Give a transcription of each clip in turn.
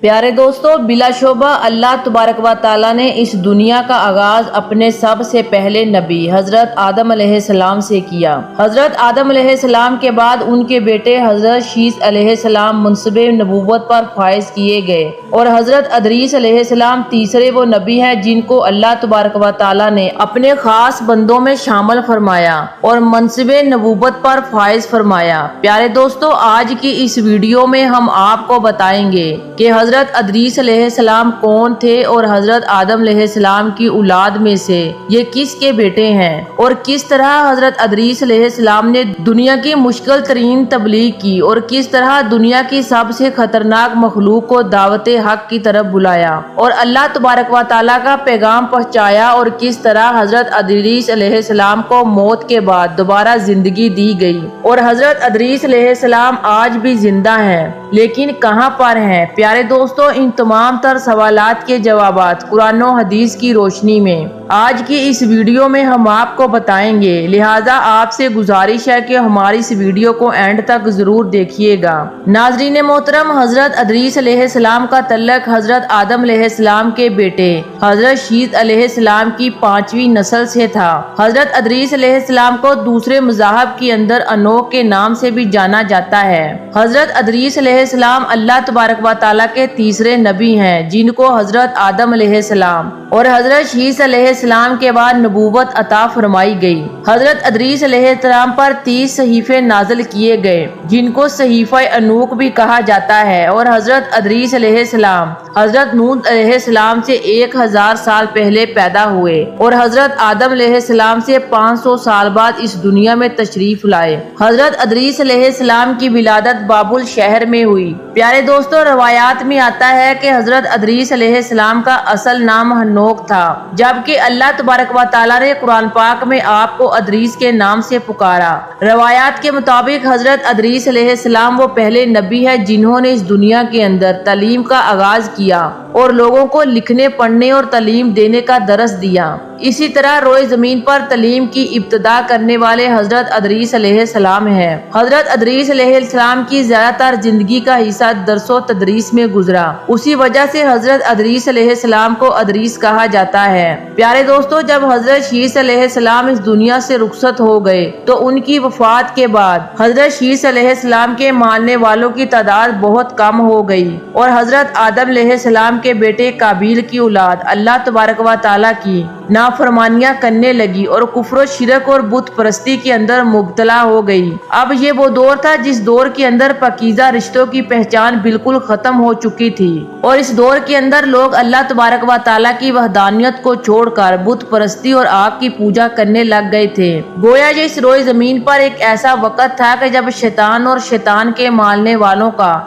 پیارے دوستو، بلا شبہ اللہ تبارک و تعالیٰ نے اس دنیا کا آغاز اپنے سب سے پہلے نبی حضرت آدم علیہ السلام سے کیا۔ حضرت آدم علیہ السلام کے بعد ان کے بیٹے حضرت شیث علیہ السلام منصب نبوت پر فائز کیے گئے اور حضرت ادریس علیہ السلام تیسرے وہ نبی ہیں جن کو اللہ تبارک و تعالیٰ نے اپنے خاص بندوں میں شامل فرمایا اور منصب نبوت پر فائز فرمایا۔ پیارے دوستو، آج کی اس ویڈیو میں ہم آپ کو بتائیں گے کہ حضرت ادریس علیہ السلام کون تھے اور حضرت آدم علیہ السلام کی اولاد میں سے یہ کس کے بیٹے ہیں اور کس طرح حضرت ادریس علیہ السلام نے دنیا کی مشکل ترین تبلیغ کی اور کس طرح دنیا کی سب سے خطرناک مخلوق کو دعوت حق کی طرف بلایا اور اللہ تبارک و تعالیٰ کا پیغام پہنچایا اور کس طرح حضرت ادریس علیہ السلام کو موت کے بعد دوبارہ زندگی دی گئی اور حضرت ادریس علیہ السلام آج بھی زندہ ہیں، لیکن کہاں پر ہیں؟ پیارے دوستو، ان تمام تر سوالات کے جوابات قرآن و حدیث کی روشنی میں آج کی اس ویڈیو میں ہم آپ کو بتائیں گے، لہٰذا آپ سے گزارش ہے کہ ہماری اس ویڈیو کو اینڈ تک ضرور دیکھیے گا۔ ناظرین محترم، حضرت ادریس علیہ السلام کا تعلق حضرت آدم علیہ السلام کے بیٹے حضرت شیث علیہ السلام کی 5ویں نسل سے تھا۔ حضرت ادریس علیہ السلام کو دوسرے مذاہب کے اندر انوخ کے نام سے بھی جانا جاتا ہے۔ حضرت ادریس علیہ السلام اللہ تبارک و تعالیٰ کے تیسرے نبی ہیں جن کو حضرت آدم علیہ السلام اور حضرت شیث علیہ السلام کے بعد نبوت عطا فرمائی گئی۔ حضرت ادریس علیہ السلام پر 30 صحیفے نازل کیے گئے جن کو صحیفہ انوخ بھی کہا جاتا ہے اور حضرت ادریس علیہ السلام حضرت نوح علیہ السلام سے 1000 سال پہلے پیدا ہوئے اور حضرت آدم علیہ السلام سے 500 سال بعد اس دنیا میں تشریف لائے۔ حضرت ادریس علیہ السلام کی ولادت بابل شہر میں ہوئی۔ پیارے دوستو، روایات میں آتا ہے کہ حضرت ادریس علیہ السلام کا اصل نام ہنوک تھا، جبکہ اللہ تبارک و تعالیٰ نے قرآن پاک میں آپ کو ادریس کے نام سے پکارا۔ روایات کے مطابق حضرت ادریس علیہ السلام وہ پہلے نبی ہے جنہوں نے اس دنیا کے اندر تعلیم کا آغاز کیا اور لوگوں کو لکھنے پڑھنے اور تعلیم دینے کا درس دیا۔ اسی طرح روئے زمین پر تعلیم کی ابتدا کرنے والے حضرت ادریس علیہ السلام ہیں۔ حضرت ادریس علیہ السلام کی زیادہ تر زندگی کا حصہ درس و تدریس میں گزرا، اسی وجہ سے حضرت ادریس علیہ السلام کو ادریس کہا جاتا ہے۔ پیارے دوستو، جب حضرت شیث علیہ السلام اس دنیا سے رخصت ہو گئے تو ان کی وفات کے بعد حضرت شیث علیہ السلام کے ماننے والوں کی تعداد بہت کم ہو گئی اور حضرت آدم علیہ السلام کے بیٹے قابیل کی اولاد اللہ تبارک و تعالیٰ کی نافرمانیاں کرنے لگی اور کفر و شرک اور بت پرستی کے اندر مبتلا ہو گئی۔ اب یہ وہ دور تھا جس دور کے اندر پاکیزہ رشتوں کی پہچان بالکل ختم ہو چکی تھی اور اس دور کے اندر لوگ اللہ تبارک و تعالیٰ کی وحدانیت کو چھوڑ کر بت پرستی اور آگ کی پوجا کرنے لگ گئے تھے۔ گویا یہ اس روئے زمین پر ایک ایسا وقت تھا کہ جب شیطان اور شیطان کے ماننے والوں کا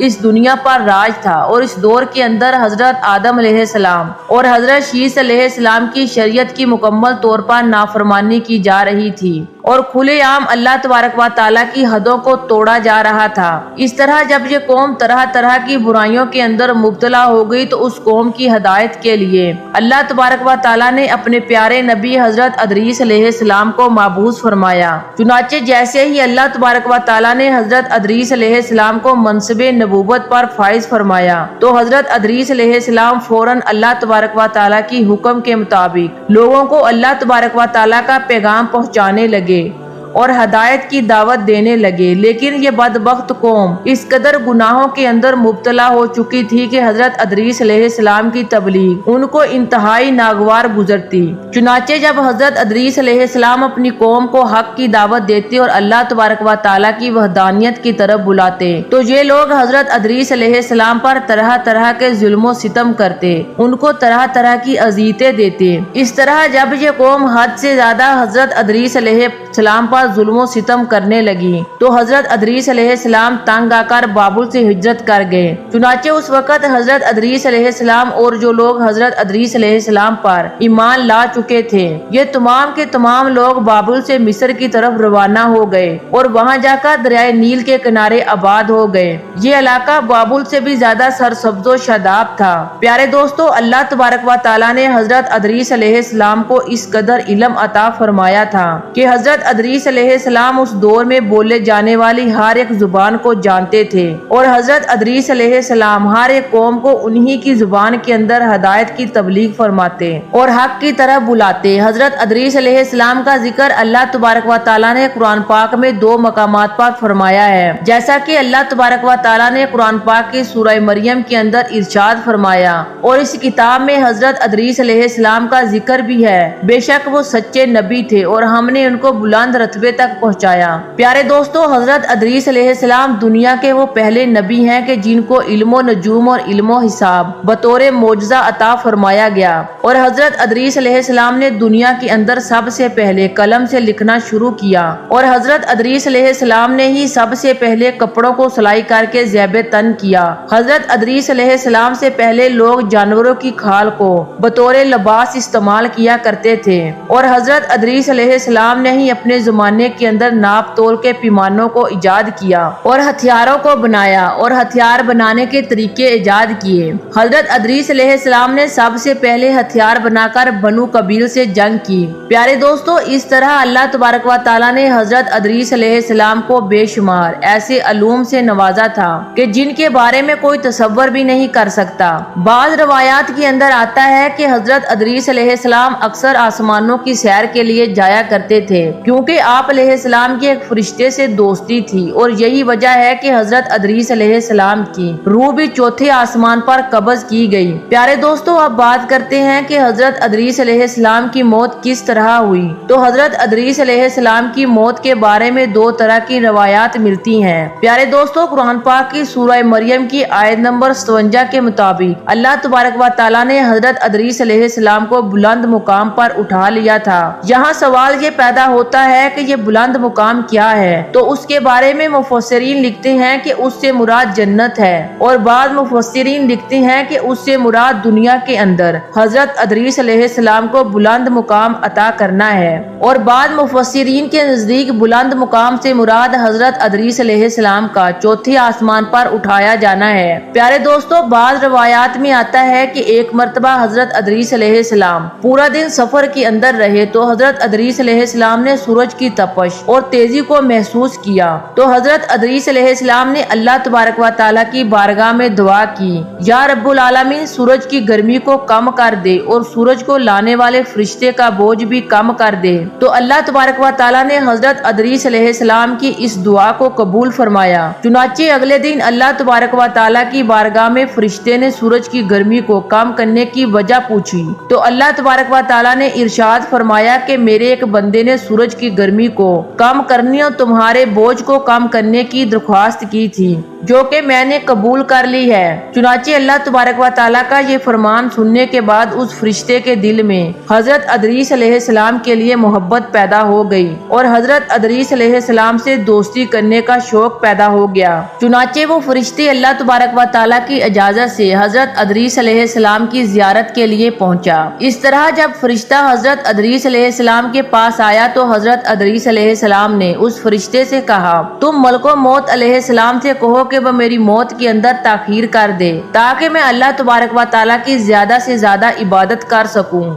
اس دنیا پر راج تھا اور اس دور کے اندر حضرت آدم علیہ السلام اور حضرت شیث علیہ السلام کی شریعت کی مکمل طور پر نافرمانی کی جا رہی تھی اور کھلے عام اللہ تبارک و تعالیٰ کی حدوں کو توڑا جا رہا تھا۔ اس طرح جب یہ قوم طرح طرح کی برائیوں کے اندر مبتلا ہو گئی تو اس قوم کی ہدایت کے لیے اللہ تبارک و تعالیٰ نے اپنے پیارے نبی حضرت ادریس علیہ السلام کو مبعوث فرمایا۔ چنانچہ جیسے ہی اللہ تبارک و تعالیٰ نے حضرت ادریس علیہ السلام کو منصب نبوت پر فائز فرمایا تو حضرت ادریس علیہ السلام فوراً اللہ تبارک و تعالیٰ کی حکم کے مطابق لوگوں کو اللہ تبارک و تعالیٰ کا پیغام پہنچانے لگے اور ہدایت کی دعوت دینے لگے، لیکن یہ بدبخت قوم اس قدر گناہوں کے اندر مبتلا ہو چکی تھی کہ حضرت ادریس علیہ السلام کی تبلیغ ان کو انتہائی ناگوار گزرتی۔ چنانچہ جب حضرت ادریس علیہ السلام اپنی قوم کو حق کی دعوت دیتے اور اللہ تبارک و تعالیٰ کی وحدانیت کی طرف بلاتے تو یہ لوگ حضرت ادریس علیہ السلام پر طرح طرح کے ظلم و ستم کرتے، ان کو طرح طرح کی اذیتیں دیتے۔ اس طرح جب یہ قوم حد سے زیادہ حضرت ادریس علیہ السلام پر ظلم و ستم کرنے لگی تو حضرت ادریس علیہ السلام تنگ آ کر بابل سے ہجرت کر گئے۔ چنانچہ اس وقت حضرت ادریس علیہ السلام اور جو لوگ حضرت ادریس علیہ السلام پر ایمان لا چکے تھے یہ تمام کے تمام لوگ بابل سے مصر کی طرف روانہ ہو گئے اور وہاں جا کر دریائے نیل کے کنارے آباد ہو گئے۔ یہ علاقہ بابل سے بھی زیادہ سرسبز و شاداب تھا۔ پیارے دوستو، اللہ تبارک و تعالیٰ نے حضرت ادریس علیہ السلام کو اس قدر علم عطا فرمایا تھا کہ حضرت ادریس علیہ السلام اس دور میں بولے جانے والی ہر ایک زبان کو جانتے تھے اور حضرت ادریس علیہ السلام ہر ایک قوم کو انہی کی زبان کے اندر ہدایت کی تبلیغ فرماتے اور حق کی طرف بلاتے۔ حضرت ادریس علیہ السلام کا ذکر اللہ تبارک و تعالیٰ نے قرآن پاک میں 2 مقامات پر فرمایا ہے، جیسا کہ اللہ تبارک و تعالیٰ نے قرآن پاک کی سورہ مریم کے اندر ارشاد فرمایا، اور اس کتاب میں حضرت ادریس علیہ السلام کا ذکر بھی ہے، بے شک وہ سچے نبی تھے اور ہم نے ان کو بلند رتبے تک پہنچایا۔ پیارے دوستو، حضرت ادریس علیہ السلام دنیا کے وہ پہلے نبی ہیں کہ جن کو علم و نجوم اور علم و حساب بطور معجزہ عطا فرمایا گیا، اور حضرت ادریس علیہ السلام نے دنیا کے اندر سب سے پہلے قلم سے لکھنا شروع کیا، اور حضرت ادریس علیہ السلام نے ہی سب سے پہلے کپڑوں کو سلائی کر کے زیب تن کیا۔ حضرت ادریس علیہ السلام سے پہلے لوگ جانوروں کی کھال کو بطور لباس استعمال کیا کرتے تھے، اور حضرت ادریس علیہ السلام نے ہی اپنے زمانے کے اندر ناپ تول کے پیمانوں کو ایجاد کیا اور ہتھیاروں کو بنایا اور ہتھیار بنانے کے طریقے ایجاد کیے۔ حضرت ادریس علیہ السلام نے سب سے پہلے ہتھیار بنا کر بنو قبیل سے جنگ کی۔ پیارے دوستو، اس طرح اللہ تبارک و تعالیٰ نے حضرت ادریس علیہ السلام کو بے شمار ایسے علوم سے نوازا تھا کہ جن کے بارے میں کوئی تصور بھی نہیں کر سکتا۔ بعض روایات کے اندر آتا ہے کہ حضرت ادریس علیہ السلام اکثر آسمانوں کی سیر کے لیے جایا کرتے تھے، کیونکہ آپ علیہ السلام کی ایک فرشتے سے دوستی تھی، اور یہی وجہ ہے کہ حضرت ادریس علیہ السلام کی روح بھی چوتھے آسمان پر قبض کی گئی۔ پیارے دوستو، اب بات کرتے ہیں کہ حضرت ادریس علیہ السلام کی موت کس طرح ہوئی۔ تو حضرت ادریس علیہ السلام کی موت کے بارے میں 2 طرح کی روایات ملتی ہیں۔ پیارے دوستو، قرآن پاک کی سورہ مریم کی آیت نمبر 57 کے مطابق اللہ تبارک و تعالیٰ نے حضرت ادریس علیہ السلام کو بلند مقام پر اٹھا لیا تھا۔ یہاں سوال یہ پیدا ہوتا ہے کہ یہ بلند مقام کیا ہے؟ تو اس کے بارے میں مفسرین لکھتے ہیں کہ اس سے مراد جنت ہے، اور بعض مفسرین لکھتے ہیں کہ اس سے مراد دنیا کے اندر حضرت ادریس علیہ السلام کو بلند مقام عطا کرنا ہے، اور بعض مفسرین کے نزدیک بلند مقام سے مراد حضرت ادریس علیہ السلام کا چوتھے آسمان پر اٹھایا جانا ہے۔ پیارے دوستو، بعض روایات میں آتا ہے کہ ایک مرتبہ حضرت ادریس علیہ السلام پورا دن سفر کے اندر رہے تو حضرت ادریس علیہ السلام نے سورج کی تپش اور تیزی کو محسوس کیا، تو حضرت ادریس علیہ السلام نے اللہ تبارک و تعالیٰ کی بارگاہ میں دعا کی، یا رب العالمین، سورج کی گرمی کو کم کر دے اور سورج کو لانے والے فرشتے کا بوجھ بھی کم کر دے۔ تو اللہ تبارک و تعالیٰ نے حضرت ادریس علیہ السلام کی اس دعا کو قبول فرمایا۔ چنانچہ اگلے دن اللہ تبارک و تعالیٰ کی بارگاہ میں فرشتے نے سورج کی گرمی کو کم کرنے کی وجہ پوچھی، تو اللہ تبارک و تعالیٰ نے ارشاد فرمایا کہ میرے ایک بندے نے سورج کی گرمی کو کم کرنے اور تمہارے بوجھ کو کم کرنے کی درخواست کی تھی، جو کہ میں نے قبول کر لی ہے۔ چنانچہ اللہ تبارک و تعالیٰ کا یہ فرمان سننے کے بعد اس فرشتے کے دل میں حضرت ادریس علیہ السلام کے لیے محبت پیدا ہو گئی اور حضرت ادریس علیہ السلام سے دوستی کرنے کا شوق پیدا ہو گیا۔ چنانچہ وہ فرشتے اللہ تبارک و تعالیٰ کی اجازت سے حضرت ادریس علیہ السلام کی زیارت کے لیے پہنچا۔ اس طرح جب فرشتہ حضرت ادریس علیہ السلام کے پاس آیا تو حضرت ادریس علیہ السلام نے اس فرشتے سے کہا، تم ملک و موت علیہ السلام سے کہو کہ وہ میری موت کے اندر تاخیر کر دے، تاکہ میں اللہ تبارک و تعالیٰ کی زیادہ سے زیادہ عبادت کر سکوں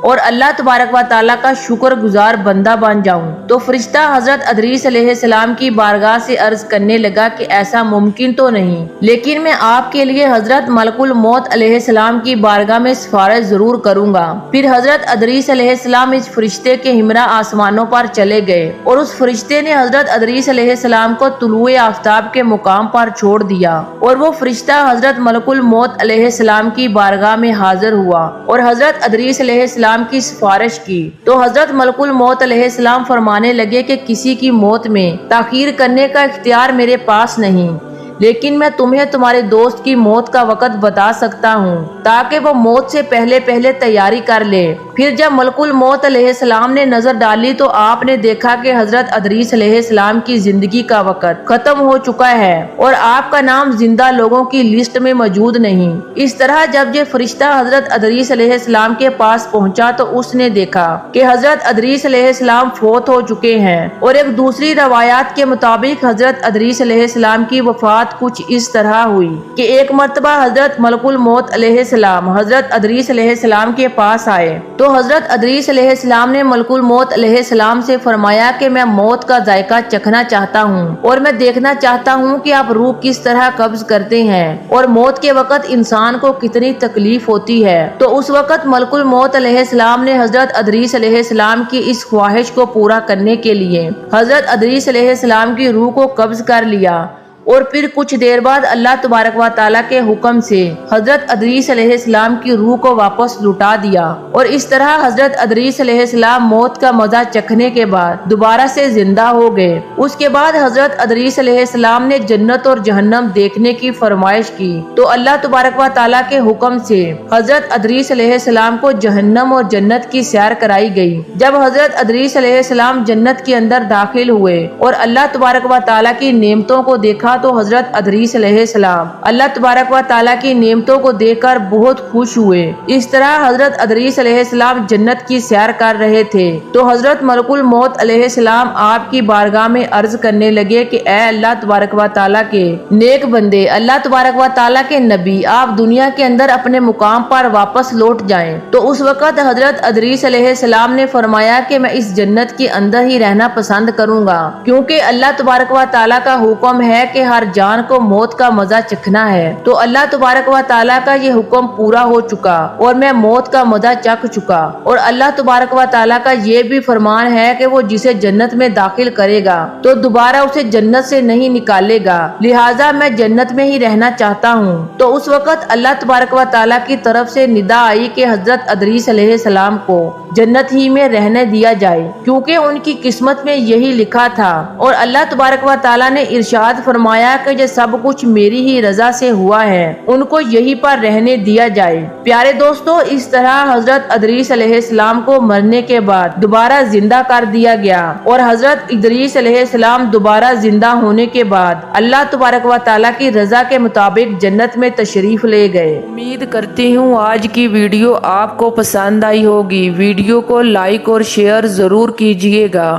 اور اللہ تبارک و تعالیٰ کا شکر گزار بندہ بن جاؤں۔ تو فرشتہ حضرت ادریس علیہ السلام کی بارگاہ سے عرض کرنے لگا کہ ایسا ممکن تو نہیں، لیکن میں آپ کے لیے حضرت ملک الموت علیہ السلام کی بارگاہ میں سفارش ضرور کروں گا۔ پھر حضرت ادریس علیہ السلام اس فرشتے کے ہمراہ آسمانوں پر چلے گئے اور اس فرشتے نے حضرت ادریس علیہ السلام کو طلوع آفتاب کے مقام پر چھوڑ دیا، اور وہ فرشتہ حضرت ملک الموت علیہ السلام کی بارگاہ میں حاضر ہوا اور حضرت ادریس علیہ السلام کی سفارش کی۔ تو حضرت ملک الموت علیہ السلام فرمانے لگے کہ کسی کی موت میں تاخیر کرنے کا اختیار میرے پاس نہیں، لیکن میں تمہیں تمہارے دوست کی موت کا وقت بتا سکتا ہوں تاکہ وہ موت سے پہلے تیاری کر لے۔ پھر جب ملک الموت علیہ السلام نے نظر ڈالی تو آپ نے دیکھا کہ حضرت ادریس علیہ السلام کی زندگی کا وقت ختم ہو چکا ہے اور آپ کا نام زندہ لوگوں کی لسٹ میں موجود نہیں۔ اس طرح جب یہ فرشتہ حضرت ادریس علیہ السلام کے پاس پہنچا تو اس نے دیکھا کہ حضرت ادریس علیہ السلام فوت ہو چکے ہیں، اور ایک دوسری روایات کے مطابق حضرت ادریس علیہ السلام کی وفات کچھ اس طرح ہوئی کہ ایک مرتبہ حضرت ملک الموت علیہ السلام حضرت ادریس علیہ السلام کے پاس آئے تو حضرت ادریس علیہ السلام نے ملک الموت علیہ السلام سے فرمایا کہ میں موت کا ذائقہ چکھنا چاہتا ہوں اور میں دیکھنا چاہتا ہوں کہ آپ روح کس طرح قبض کرتے ہیں اور موت کے وقت انسان کو کتنی تکلیف ہوتی ہے۔ تو اس وقت ملک الموت علیہ السلام نے حضرت ادریس علیہ السلام کی اس خواہش کو پورا کرنے کے لیے حضرت ادریس علیہ السلام کی روح کو قبض کر لیا اور پھر کچھ دیر بعد اللہ تبارک و تعالیٰ کے حکم سے حضرت ادریس علیہ السلام کی روح کو واپس لوٹا دیا اور اس طرح حضرت ادریس علیہ السلام موت کا مزہ چکھنے کے بعد دوبارہ سے زندہ ہو گئے۔ اس کے بعد حضرت ادریس علیہ السلام نے جنت اور جہنم دیکھنے کی فرمائش کی تو اللہ تبارک و تعالیٰ کے حکم سے حضرت ادریس علیہ السلام کو جہنم اور جنت کی سیر کرائی گئی۔ جب حضرت ادریس علیہ السلام جنت کے اندر داخل ہوئے اور اللہ تبارک و تعالیٰ کی نعمتوں کو دیکھا تو حضرت ادریس علیہ السلام اللہ تبارک و تعالیٰ کی نعمتوں کو دیکھ کر بہت خوش ہوئے۔ اس طرح حضرت ادریس علیہ السلام جنت کی سیر کر رہے تھے تو حضرت ملک الموت علیہ السلام آپ کی بارگاہ میں عرض کرنے لگے کہ اے اللہ تبارک و تعالیٰ کے نیک بندے، اللہ تبارک و تعالیٰ کے نبی، آپ دنیا کے اندر اپنے مقام پر واپس لوٹ جائیں۔ تو اس وقت حضرت ادریس علیہ السلام نے فرمایا کہ میں اس جنت کے اندر ہی رہنا پسند کروں گا، کیونکہ اللہ تبارک و تعالیٰ کا حکم ہے کہ ہر جان کو موت کا مزہ چکھنا ہے۔ تو اللہ تبارک و تعالیٰ کا یہ حکم پورا ہو چکا اور میں موت کا مزہ چکھ چکا، اور اللہ تبارک و تعالیٰ کا یہ بھی فرمان ہے کہ وہ جسے جنت میں داخل کرے گا تو دوبارہ اسے جنت سے نہیں نکالے گا، لہٰذا میں جنت میں ہی رہنا چاہتا ہوں۔ تو اس وقت اللہ تبارک و تعالیٰ کی طرف سے ندا آئی کہ حضرت ادریس علیہ السلام کو جنت ہی میں رہنے دیا جائے، کیونکہ ان کی قسمت میں یہی لکھا تھا۔ اور اللہ تبارک و تعالیٰ نے ارشاد فرمایا کہ یہ سب کچھ میری ہی رضا سے ہوا ہے، ان کو یہی پر رہنے دیا جائے۔ پیارے دوستو، اس طرح حضرت ادریس علیہ السلام کو مرنے کے بعد دوبارہ زندہ کر دیا گیا، اور حضرت ادریس علیہ السلام دوبارہ زندہ ہونے کے بعد اللہ تبارک و تعالیٰ کی رضا کے مطابق جنت میں تشریف لے گئے۔ امید کرتی ہوں آج کی ویڈیو آپ کو پسند آئی ہوگی۔ ویڈیو کو لائک اور شیئر ضرور کیجیے گا۔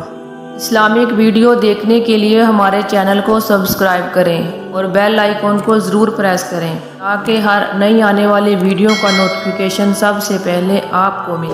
اسلامک ویڈیو دیکھنے کے لیے ہمارے چینل کو سبسکرائب کریں اور بیل آئیکن کو ضرور پریس کریں تاکہ ہر نئی آنے والی ویڈیو کا نوٹیفیکیشن سب سے پہلے آپ کو ملے۔